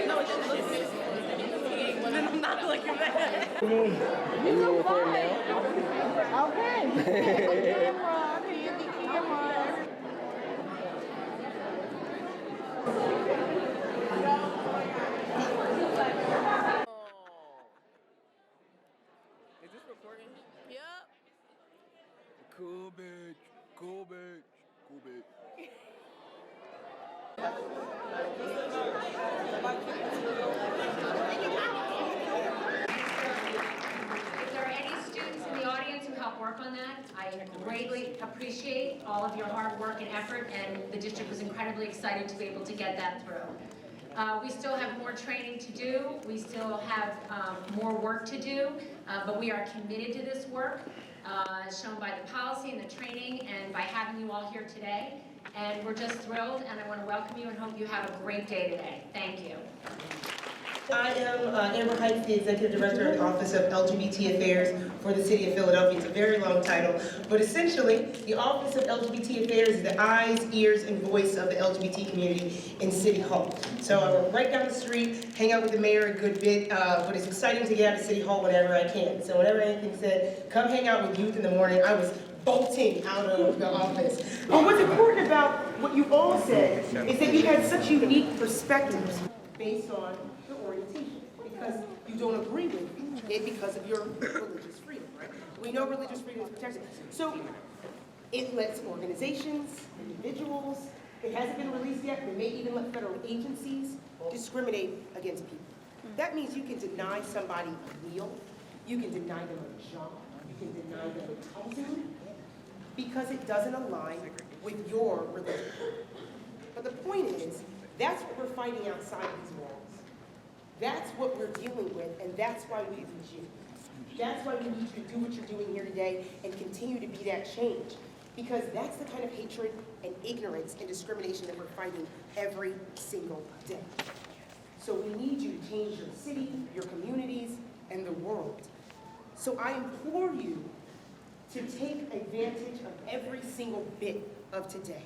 I'm not looking at it. You recording now? Okay. Camera. Can you be camera? Is this recording? Yep. Cool bitch. Cool bitch. Cool bitch. If there are any students in the audience who help work on that, I greatly appreciate all of your hard work and effort, and the district was incredibly excited to be able to get that through. We still have more training to do, we still have more work to do, but we are committed to this work, shown by the policy and the training and by having you all here today. And we're just thrilled, and I want to welcome you and hope you have a great day today. Thank you. I am Amber Heights, the Executive Director of the Office of LGBT Affairs for the City of Philadelphia. It's a very long title, but essentially, the Office of LGBT Affairs is the eyes, ears, and voice of the LGBT community in City Hall. So I work right down the street, hang out with the mayor a good bit, but it's exciting to get out of City Hall whenever I can. So whenever anything said, come hang out with youth in the morning, I was bolting out of the office. But what's important about what you all said is that you had such unique perspectives based on your orientation, because you don't agree with it because of your religious freedom, right? We know religious freedom is protected. So it lets organizations, individuals, it hasn't been released yet, but it may even let federal agencies discriminate against people. That means you can deny somebody a meal, you can deny them a job, you can deny them housing, because it doesn't align with your religion. But the point is, that's what we're fighting outside these walls. That's what we're dealing with, and that's why we need you. That's why we need you to do what you're doing here today and continue to be that change. Because that's the kind of hatred and ignorance and discrimination that we're fighting every single day. So we need you to change your city, your communities, and the world. So I implore you to take advantage of every single bit of today.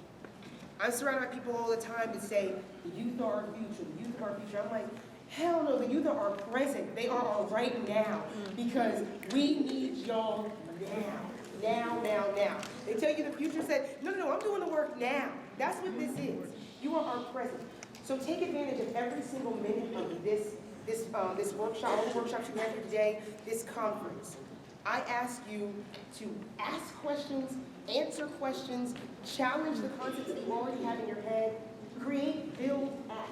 I'm surrounded by people all the time that say, the youth are our future, the youth are our future. I'm like, hell no, the youth are our present. They are our right now, because we need y'all now. Now, now, now. They tell you the future said, no, I'm doing the work now. That's what this is. You are our present. So take advantage of every single minute of this workshop, all the workshops you have here today, this conference. I ask you to ask questions, answer questions, challenge the concepts that you already have in your head, create, build, act.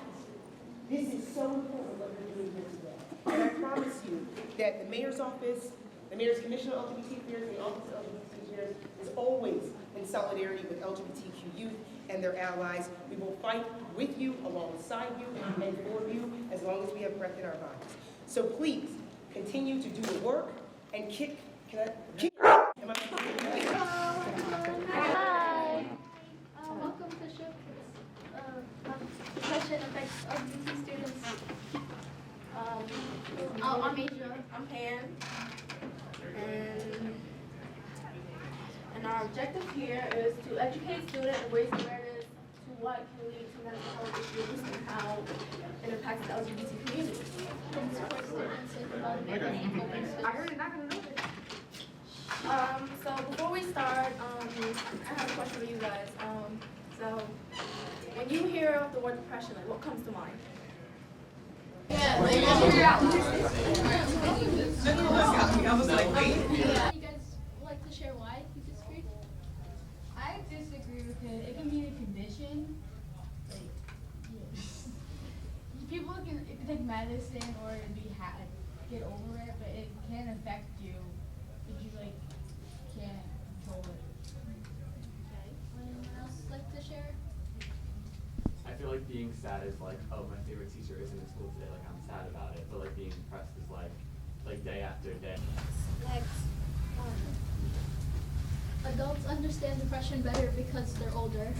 This is so important what you're doing here today. And I promise you that the mayor's office, the mayor's commission on LGBT affairs, and the office of LGBT affairs is always in solidarity with LGBTQ youth and their allies. We will fight with you, alongside you, and for you, as long as we have breath in our bodies. So please, continue to do the work and kick. Can I kick? Am I? Hi. Welcome to Ship. Depression affects LGBT students. I'm Asia. I'm Pan. And our objective here is to educate students and raise awareness to what can lead to mental health issues and how it impacts the LGBT community. I heard you're not going to know this. So before we start, I have a question for you guys. So when you hear of the word depression, like what comes to mind? Yeah, I was like, wait. You guys like to share why you disagree? I disagree with it. It can be a condition. Like, people can take medicine or get over it, but it can affect you if you can't control it. Okay. Anyone else like to share? I feel like being sad is like, oh, my favorite teacher isn't in school today, like I'm sad about it. But like being depressed is like day after day. Next. Adults understand depression better because they're older.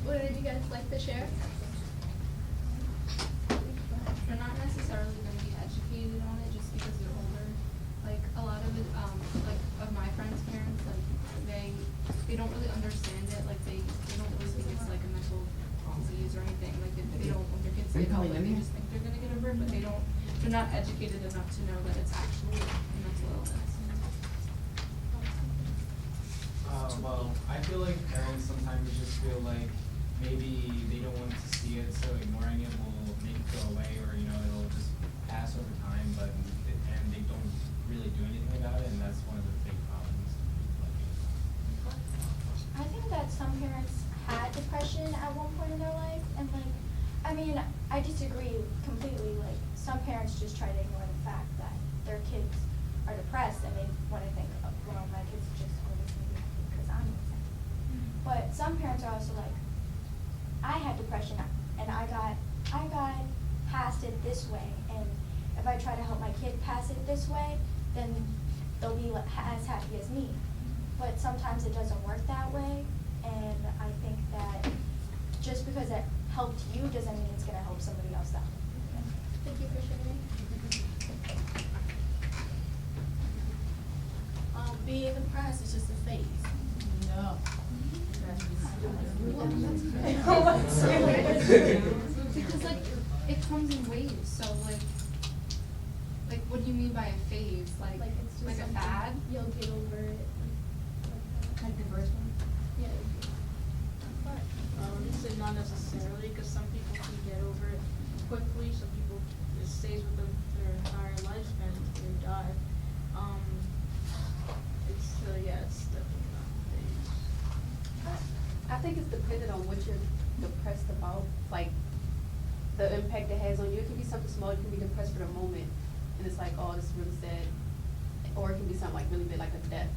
What did you guys like to share? They're not necessarily going to be educated on it just because they're older. Like a lot of it, like of my friends' parents, like they don't really understand it. Like they don't really think it's like a mental they just think they're gonna get over it, but they're not educated enough to know that it's actually a mental illness. Well, I feel like parents sometimes just feel like maybe they don't want to see it, so ignoring it will make it go away, or it'll just pass over time. And they don't really do anything about it, and that's one of the big problems. I think that some parents had depression at one point in their life, and I disagree completely. Like, some parents just try to ignore the fact that their kids are depressed, and they want to think, oh, well, my kids are just always going to be happy because I'm upset. But some parents are also like, I had depression, and I got past it this way, and if I try to help my kid pass it this way, then they'll be as happy as me. But sometimes it doesn't work that way, and I think that just because it helped you doesn't mean it's going to help somebody else out. Thank you for sharing. Being depressed is just a phase. No. Because it comes in waves, so what do you mean by a phase? Like it's just like a something fad? You'll get over it. Like the first one? Yeah. This is not necessarily, because some people can get over it quickly. Some people, it stays with them their entire lifespan until they die. It's definitely not a phase. I think it's dependent on what you're depressed about, like the impact it has on you. It can be something small, you can be depressed for the moment, and it's like, oh, this is really sad. Or it can be something like really big, like a death,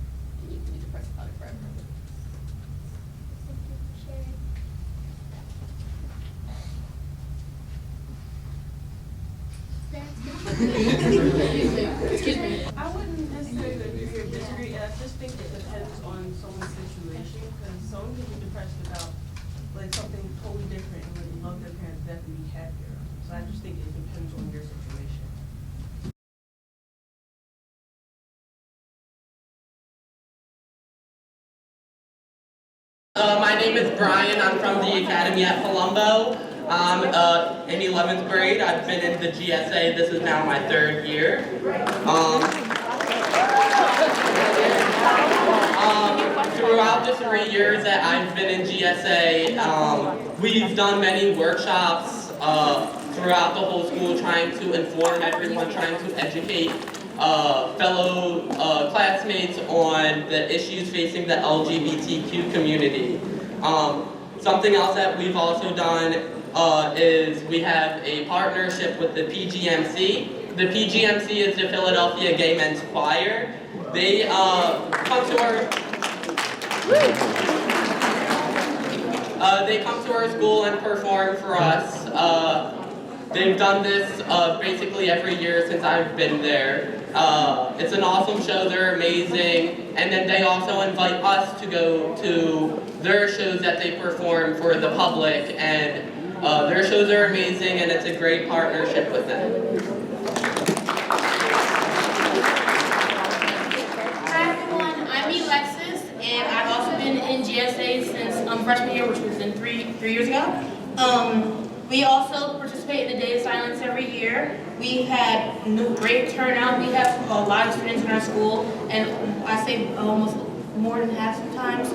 and you can be depressed about it forever. Thank you for sharing. Excuse me. I wouldn't necessarily agree or disagree. I just think it depends on someone's situation, because someone can be depressed about something totally different and would love their parents' death and be happier. So I just think it depends on your situation. My name is Brian. I'm from the Academy at Colombo. I'm in 11th grade. I've been in the GSA. This is now my 3rd year. Throughout the 3 years that I've been in GSA, we've done many workshops throughout the whole school, trying to inform everyone, trying to educate fellow classmates on the issues facing the LGBTQ community. Something else that we've also done is we have a partnership with the PGMC. The PGMC is the Philadelphia Gay Men's Choir. They come to our school and perform for us. They've done this basically every year since I've been there. It's an awesome show, they're amazing, and then they also invite us to go to their shows that they perform for the public, and their shows are amazing, and it's a great partnership with them. Hi everyone, I'm Alexis, and I've also been in GSA since freshman year, which was in three years ago. We also participate in the Day of Silence every year. We had great turnout. We have a lot of students in our school, and I say almost more than half sometimes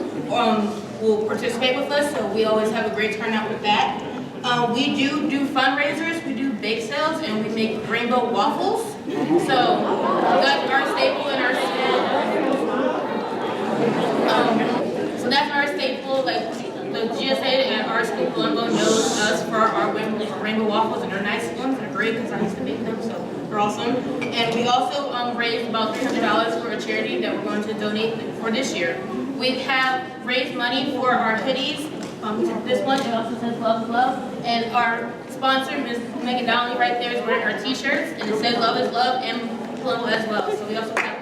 will participate with us, so we always have a great turnout with that. We do fundraisers, we do bake sales, and we make rainbow waffles. So that's our staple in our school. So that's our staple, the GSA at our school, Colombo, knows us for our rainbow waffles, and they're nice ones. They're great because I used to make them, so they're awesome. And we also raised about $300 for a charity that we're going to donate for this year. We have raised money for our hoodies. This one, it also says Love is Love. And our sponsor, Ms. Megan Donnelly, right there, is wearing our t-shirts, and it says Love is Love and Colombo as well. So we also have